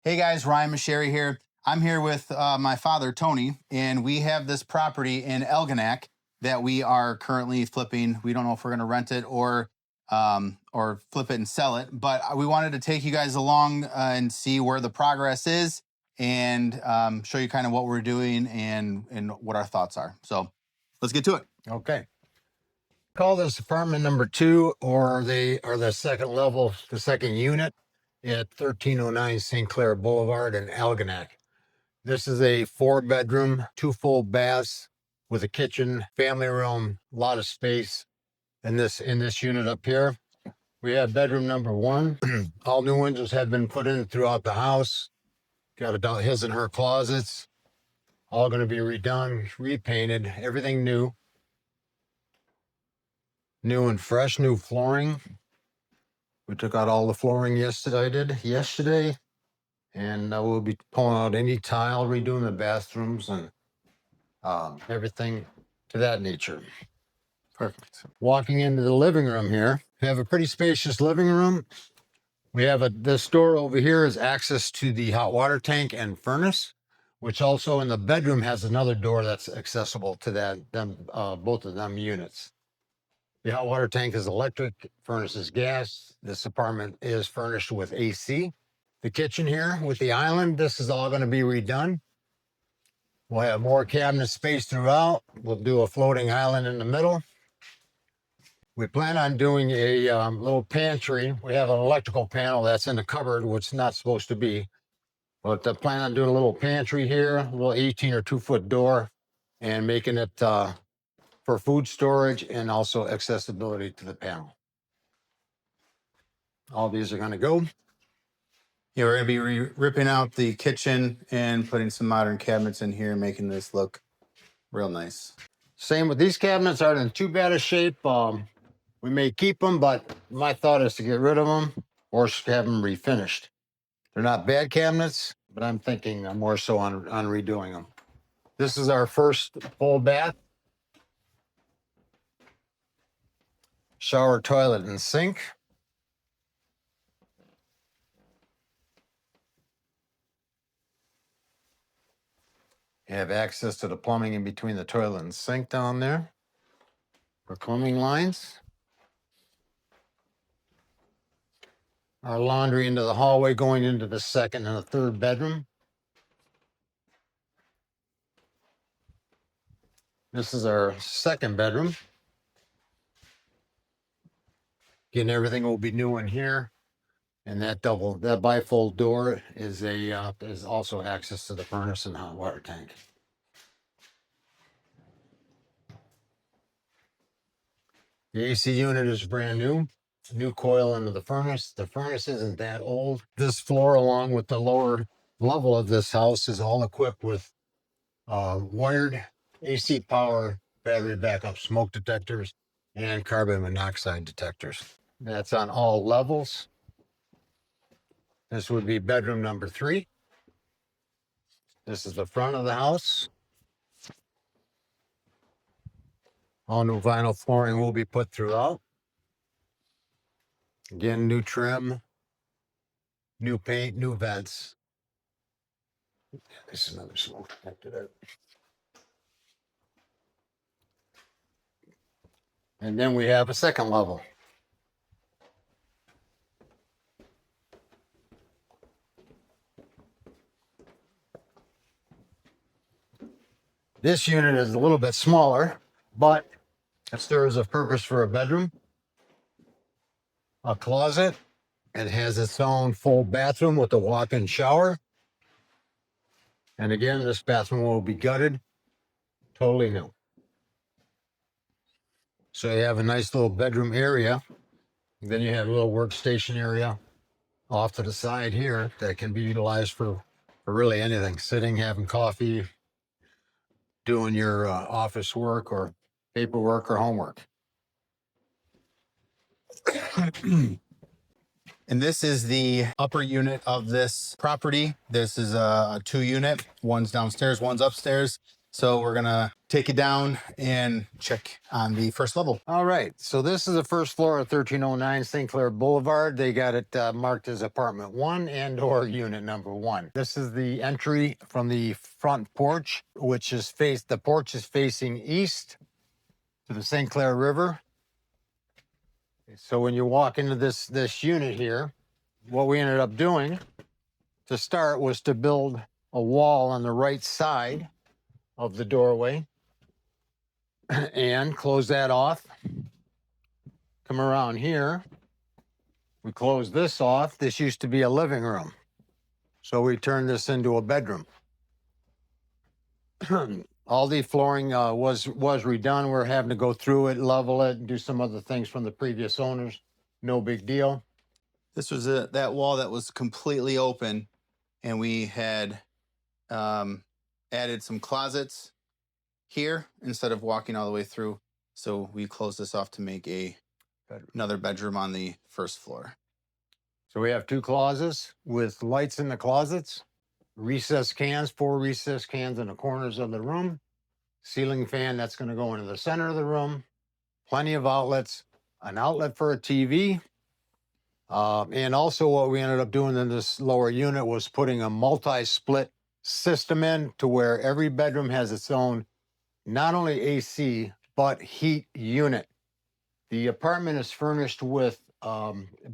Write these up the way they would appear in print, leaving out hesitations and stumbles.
Hey guys, Ryan Maceri here. I'm here with my father, Tony, and we have this property in Algonac that we are currently flipping. We don't know if we're going to rent it or flip it and sell it, but we wanted to take you guys along and see where the progress is and show you kind of what we're doing and what our thoughts are. So let's get to it. Okay. Call this apartment number 2, or they are the second level, the second unit at 1309 St. Clair Boulevard in Algonac. This is a 4-bedroom, 2 full baths with a kitchen, family room, a lot of space in this unit up here. We have bedroom number 1. All new windows have been put in throughout the house. Got his and her closets. All going to be redone, repainted, everything new. New and fresh, new flooring. We took out all the flooring yesterday, and we'll be pulling out any tile, redoing the bathrooms and everything to that nature. Perfect. Walking into the living room here, we have a pretty spacious living room. We have this door over here is access to the hot water tank and furnace, which also in the bedroom has another door that's accessible to both of them units. The hot water tank is electric, furnace is gas. This apartment is furnished with AC. The kitchen here with the island, this is all going to be redone. We'll have more cabinet space throughout. We'll do a floating island in the middle. We plan on doing a little pantry. We have an electrical panel that's in the cupboard, which is not supposed to be. But I plan on doing a little pantry here, a little 18 or 2-foot door, and making it for food storage and also accessibility to the panel. All these are going to go. Yeah, we're going to be ripping out the kitchen and putting some modern cabinets in here, making this look real nice. Same with these cabinets, aren't in too bad a shape. We may keep them, but my thought is to get rid of them or have them refinished. They're not bad cabinets, but I'm thinking more so on redoing them. This is our first full bath. Shower, toilet, and sink. You have access to the plumbing in between the toilet and sink down there for plumbing lines. Our laundry into the hallway going into the second and the third bedroom. This is our second bedroom. Again, everything will be new in here. And that bifold door is also access to the furnace and hot water tank. The AC unit is brand new. New coil into the furnace. The furnace isn't that old. This floor, along with the lower level of this house, is all equipped with wired AC power, battery backup smoke detectors, and carbon monoxide detectors. That's on all levels. This would be bedroom number 3. This is the front of the house. All new vinyl flooring will be put throughout. Again, new trim, new paint, new vents. This is another smoke detector there. And then we have a second level. This unit is a little bit smaller, but it serves a purpose for a bedroom, a closet. It has its own full bathroom with a walk-in shower. And again, this bathroom will be gutted, totally new. So you have a nice little bedroom area. Then you have a little workstation area off to the side here that can be utilized for really anything. Sitting, having coffee, doing your office work or paperwork or homework. And this is the upper unit of this property. This is a 2-unit. One's downstairs, one's upstairs. So we're gonna take you down and check on the first level. All right. So this is the first floor of 1309 St. Clair Boulevard. They got it marked as apartment 1 and or unit number 1. This is the entry from the front porch, which is the porch is facing east to the St. Clair River. So when you walk into this unit here, what we ended up doing to start was to build a wall on the right side of the doorway and close that off. Come around here, we close this off. This used to be a living room, so we turned this into a bedroom. All the flooring was redone. We're having to go through it, level it, and do some other things from the previous owners. No big deal. This was that wall that was completely open, and we had added some closets here instead of walking all the way through. So we closed this off to make another bedroom on the first floor. So we have 2 closets with lights in the closets, recessed cans, 4 recessed cans in the corners of the room, ceiling fan that's going to go into the center of the room, plenty of outlets, an outlet for a TV. And also what we ended up doing in this lower unit was putting a multi-split system in to where every bedroom has its own, not only AC, but heat unit. The apartment is furnished with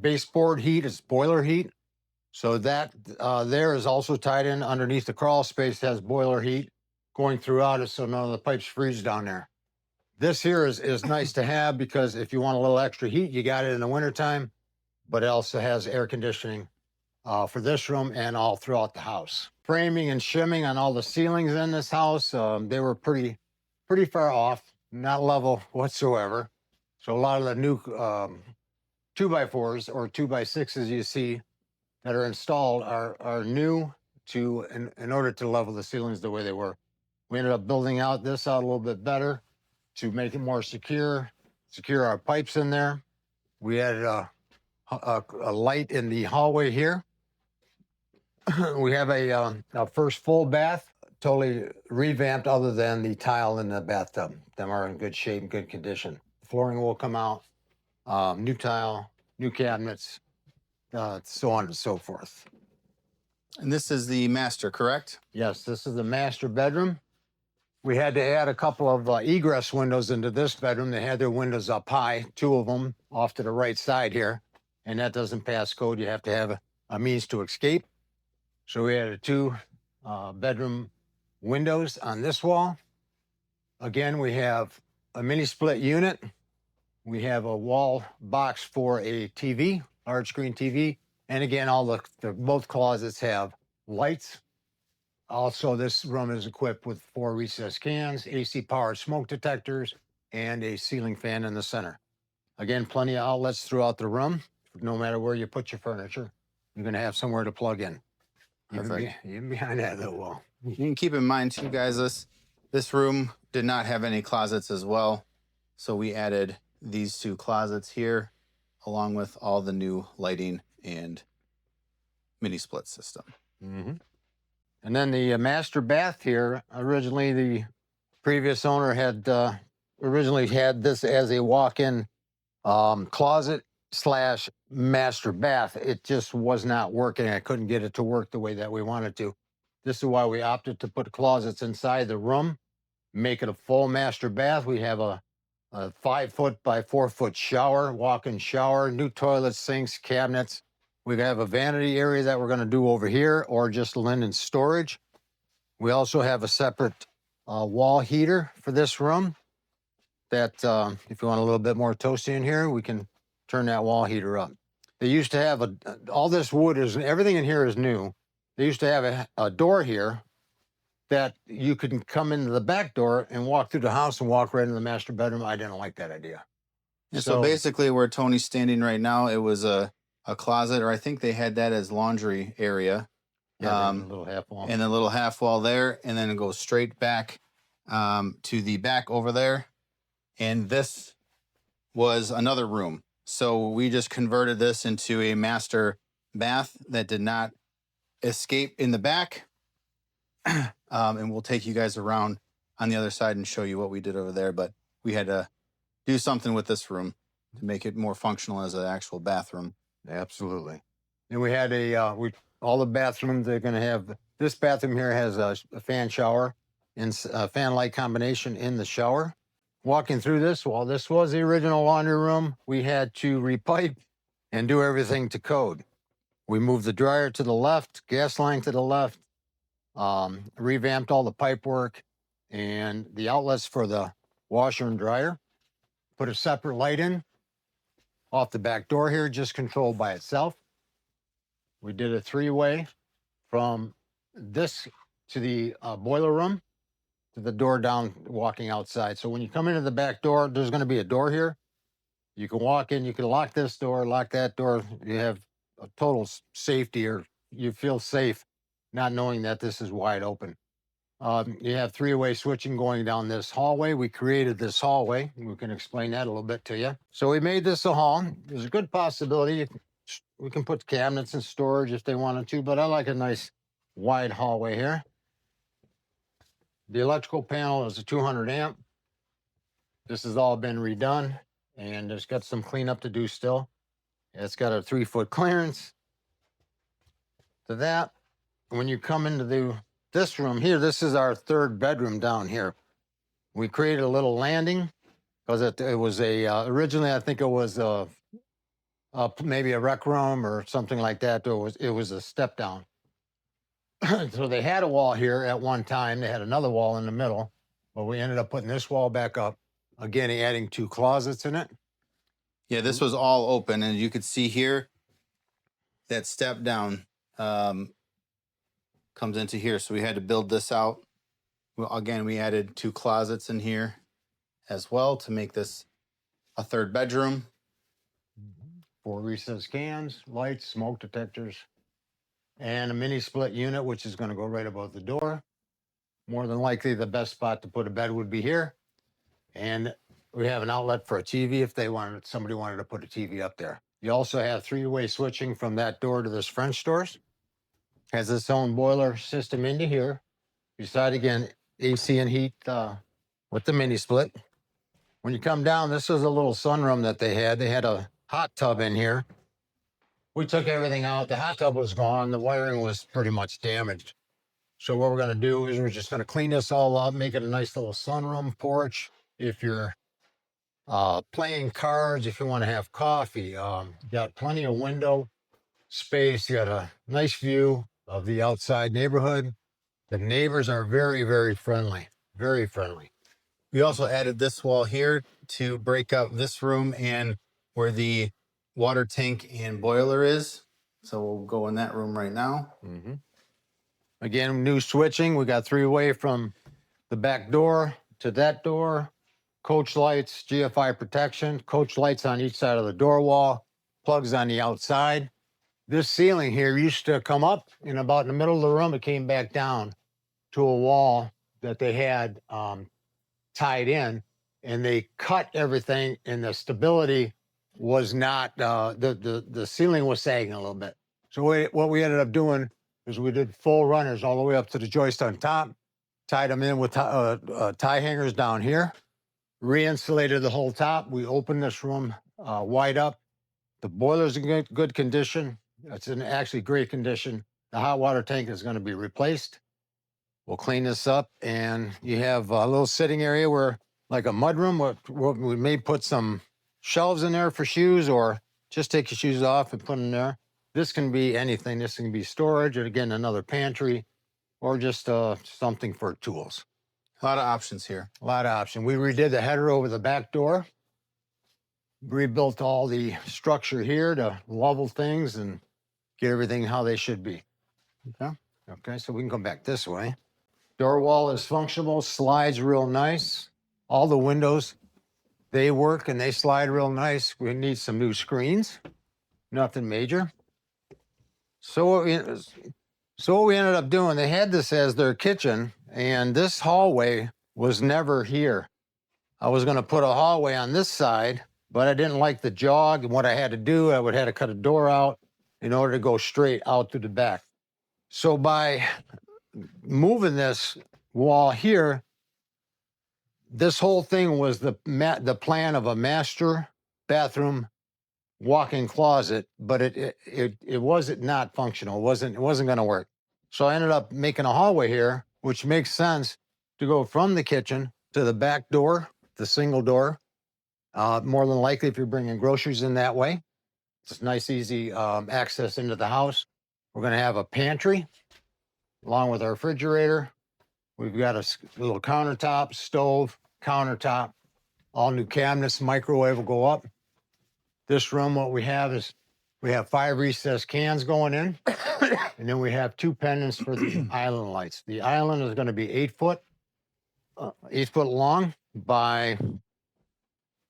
baseboard heat, it's boiler heat. So that there is also tied in underneath the crawl space, has boiler heat going throughout it so none of the pipes freeze down there. This here is nice to have because if you want a little extra heat, you got it in the wintertime, but it also has air conditioning for this room and all throughout the house. Framing and shimming on all the ceilings in this house, they were pretty far off, not level whatsoever. So a lot of the new 2x4s or 2x6s you see that are installed are new in order to level the ceilings the way they were. We ended up building this out a little bit better to make it more secure our pipes in there. We added a light in the hallway here. We have a first full bath, totally revamped other than the tile in the bathtub. Them are in good shape and good condition. Flooring will come out, new tile, new cabinets, so on and so forth. And this is the master, correct? Yes, this is the master bedroom. We had to add a couple of egress windows into this bedroom. They had their windows up high, 2 of them off to the right side here, and that doesn't pass code. You have to have a means to escape. So we added 2 bedroom windows on this wall. Again, we have a mini split unit. We have a wall box for a TV, large screen TV. And again, both closets have lights. Also, this room is equipped with 4 recessed cans, AC powered smoke detectors, and a ceiling fan in the center. Again, plenty of outlets throughout the room. No matter where you put your furniture, you're going to have somewhere to plug in. Even behind that little wall. You can keep in mind too, guys, this room did not have any closets as well. So we added these 2 closets here, along with all the new lighting and mini split system. Mm-hmm. And then the master bath here, originally the previous owner had originally had this as a walk-in closet / master bath. It just was not working. I couldn't get it to work the way that we wanted to. This is why we opted to put closets inside the room, make it a full master bath. We have a 5-foot by 4-foot shower, walk-in shower, new toilets, sinks, cabinets. We have a vanity area that we're going to do over here, or just linen storage. We also have a separate wall heater for this room that if you want a little bit more toasty in here, we can turn that wall heater up. They used to have all this wood everything in here is new. They used to have a door here that you could come into the back door and walk through the house and walk right into the master bedroom. I didn't like that idea. And so basically where Tony's standing right now, it was a closet, or I think they had that as laundry area. Yeah, a little half wall. And a little half wall there, and then it goes straight back to the back over there. And this was another room. So we just converted this into a master bath that did not escape in the back. And we'll take you guys around on the other side and show you what we did over there. But we had to do something with this room to make it more functional as an actual bathroom. Absolutely. And we had all the bathrooms, they're going to have, this bathroom here has a fan shower and a fan light combination in the shower. Walking through this wall, this was the original laundry room. We had to repipe and do everything to code. We moved the dryer to the left, gas line to the left, revamped all the pipe work and the outlets for the washer and dryer. Put a separate light in off the back door here, just controlled by itself. We did a three-way from this to the boiler room to the door down walking outside. So when you come into the back door, there's going to be a door here. You can walk in, you can lock this door, lock that door. You have a total safety, or you feel safe not knowing that this is wide open. You have three-way switching going down this hallway. We created this hallway. We can explain that a little bit to you. So we made this a hall. There's a good possibility we can put cabinets in storage if they wanted to, but I like a nice wide hallway here. The electrical panel is a 200 amp. This has all been redone, and it's got some cleanup to do still. It's got a 3-foot clearance to that. When you come into this room here, this is our third bedroom down here. We created a little landing because it was originally, I think it was maybe a rec room or something like that. It was a step down. So they had a wall here at one time. They had another wall in the middle, but we ended up putting this wall back up. Again, adding 2 closets in it. Yeah, this was all open, and you could see here that step down comes into here. So we had to build this out. Well, again, we added 2 closets in here as well to make this a third bedroom. 4 recessed cans, lights, smoke detectors, and a mini split unit, which is going to go right above the door. More than likely, the best spot to put a bed would be here. And we have an outlet for a TV if somebody wanted to put a TV up there. You also have 3-way switching from that door to this French doors. Has its own boiler system into here. Beside, again, AC and heat with the mini split. When you come down, this is a little sunroom that they had. They had a hot tub in here. We took everything out. The hot tub was gone. The wiring was pretty much damaged. So what we're going to do is we're just going to clean this all up, make it a nice little sunroom porch. If you're playing cards, if you want to have coffee, you got plenty of window space. You got a nice view of the outside neighborhood. The neighbors are very, very friendly, very friendly. We also added this wall here to break up this room and where the water tank and boiler is. So we'll go in that room right now. Mm-hmm. Again, new switching. We got 3-way from the back door to that door. Coach lights, GFI protection, coach lights on each side of the door wall, plugs on the outside. This ceiling here used to come up, and about in the middle of the room, it came back down to a wall that they had tied in, and they cut everything, and the stability was not, the ceiling was sagging a little bit. So what we ended up doing is we did full runners all the way up to the joist on top, tied them in with tie hangers down here, re-insulated the whole top. We opened this room wide up. The boiler's in good condition. It's in actually great condition. The hot water tank is going to be replaced. We'll clean this up, and you have a little sitting area where, like a mudroom, where we may put some shelves in there for shoes, or just take your shoes off and put them there. This can be anything. This can be storage, and again, another pantry, or just something for tools. A lot of options here. A lot of options. We redid the header over the back door. Rebuilt all the structure here to level things and get everything how they should be. Okay, so we can come back this way. Door wall is functional, slides real nice. All the windows, they work and they slide real nice. We need some new screens. Nothing major. So what we ended up doing, they had this as their kitchen, and this hallway was never here. I was going to put a hallway on this side, but I didn't like the jog, and what I had to do, I would have to cut a door out in order to go straight out through the back. So by moving this wall here, This whole thing was the plan of a master bathroom walk-in closet, but it wasn't not functional. It wasn't going to work. So I ended up making a hallway here, which makes sense to go from the kitchen to the back door, the single door. More than likely, if you're bringing groceries in that way, it's nice, easy access into the house. We're going to have a pantry along with our refrigerator. We've got a little countertop, stove, countertop, all new cabinets, microwave will go up. This room, what we have is we have 5 recessed cans going in, and then we have 2 pendants for the island lights. The island is going to be 8 foot long by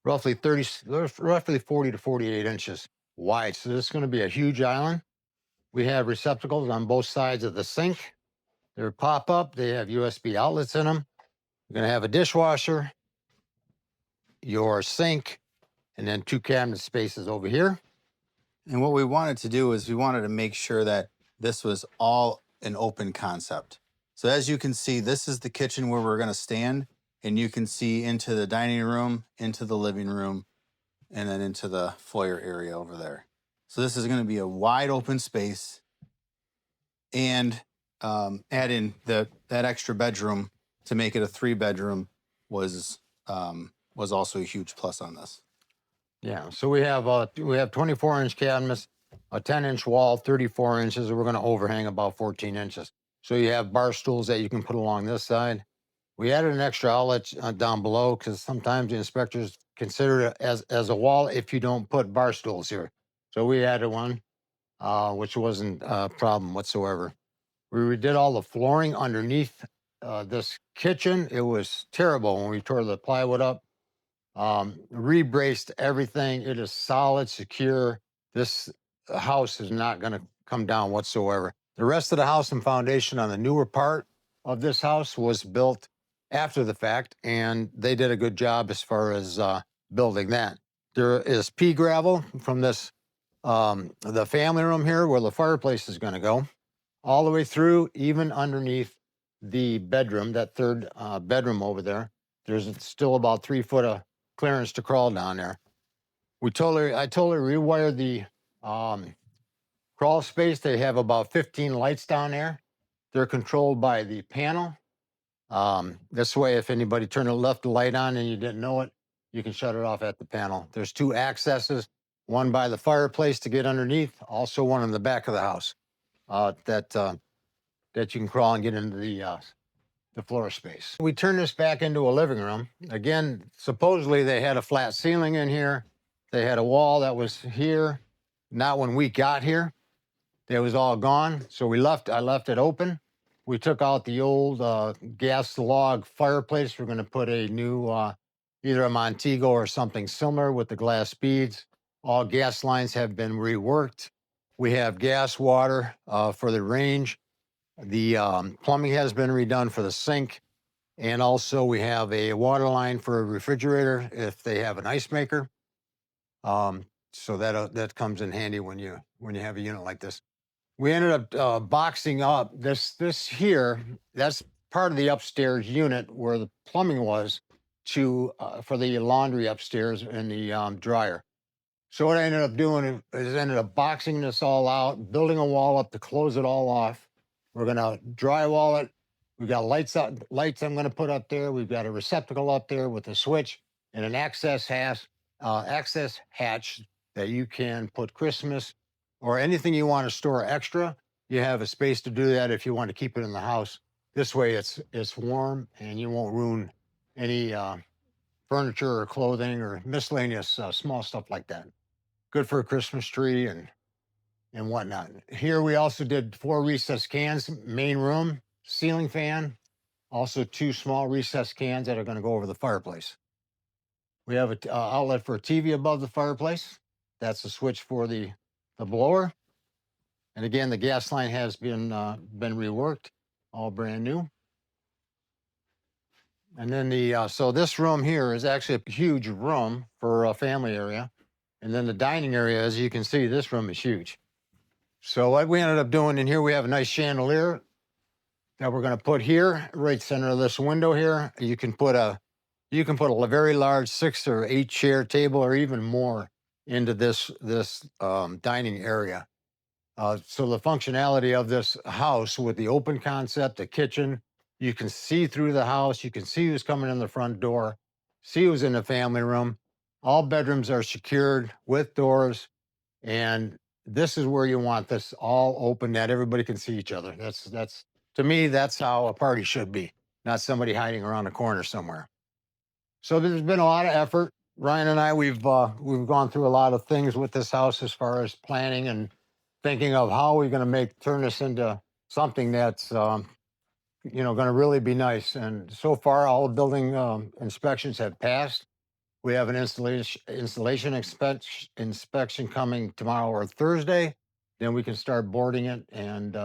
roughly 40 to 48 inches wide. So this is going to be a huge island. We have receptacles on both sides of the sink. They're pop up. They have USB outlets in them. You're going to have a dishwasher, your sink, and then 2 cabinet spaces over here. And what we wanted to do is we wanted to make sure that this was all an open concept. So as you can see, this is the kitchen where we're going to stand, and you can see into the dining room, into the living room, and then into the foyer area over there. So this is going to be a wide open space, and add in that extra bedroom to make it a 3-bedroom was also a huge plus on this. Yeah, so we have 24-inch cabinets, a 10-inch wall, 34 inches, and we're going to overhang about 14 inches. So you have bar stools that you can put along this side. We added an extra outlet down below because sometimes the inspectors consider it as a wall if you don't put bar stools here. So we added one, which wasn't a problem whatsoever. We redid all the flooring underneath this kitchen. It was terrible when we tore the plywood up. Rebraced everything. It is solid, secure. This house is not going to come down whatsoever. The rest of the house and foundation on the newer part of this house was built after the fact, and they did a good job as far as building that. There is pea gravel from this, the family room here where the fireplace is going to go, all the way through, even underneath the bedroom, that 3rd bedroom over there. There's still about 3 foot of clearance to crawl down there. I totally rewired the crawl space. They have about 15 lights down there. They're controlled by the panel. This way, if anybody left the light on and you didn't know it, you can shut it off at the panel. There's 2 accesses, one by the fireplace to get underneath, also one in the back of the house that you can crawl and get into the floor space. We turned this back into a living room. Again, supposedly they had a flat ceiling in here. They had a wall that was here. Not when we got here. It was all gone. So I left it open. We took out the old gas log fireplace. We're going to put a new, either a Montego or something similar with the glass beads. All gas lines have been reworked. We have gas, water for the range. The plumbing has been redone for the sink. And also we have a water line for a refrigerator if they have an ice maker. So that comes in handy when you have a unit like this. We ended up boxing up this here. That's part of the upstairs unit where the plumbing was for the laundry upstairs and the dryer. So what I ended up doing is ended up boxing this all out, building a wall up to close it all off. We're going to drywall it. We've got lights I'm going to put up there. We've got a receptacle up there with a switch and an access hatch that you can put Christmas or anything you want to store extra. You have a space to do that if you want to keep it in the house. This way it's warm and you won't ruin any furniture or clothing or miscellaneous small stuff like that. Good for a Christmas tree and whatnot. Here we also did 4 recessed cans, main room, ceiling fan, also 2 small recessed cans that are going to go over the fireplace. We have an outlet for a TV above the fireplace. That's the switch for the blower. And again, the gas line has been reworked, all brand new. And then so this room here is actually a huge room for a family area. And then the dining area, as you can see, this room is huge. So what we ended up doing in here, we have a nice chandelier that we're going to put here, right center of this window here. You can put You can put a very large 6 or 8 chair table or even more into this dining area. So the functionality of this house with the open concept, the kitchen, you can see through the house. You can see who's coming in the front door, see who's in the family room. All bedrooms are secured with doors, and this is where you want this all open that everybody can see each other. That's to me, that's how a party should be, not somebody hiding around a corner somewhere. So there's been a lot of effort. Ryan and I, we've gone through a lot of things with this house as far as planning and thinking of how we're going to turn this into something that's going to really be nice. And so far, all the building inspections have passed. We have an installation inspection coming tomorrow or Thursday. Then we can start boarding it and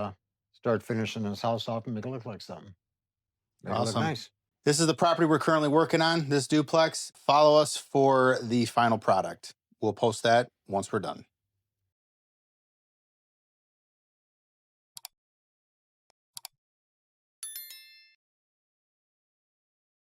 start finishing this house off and make it look like something. Make it look Awesome. nice. This is the property we're currently working on, this duplex. Follow us for the final product. We'll post that once we're done.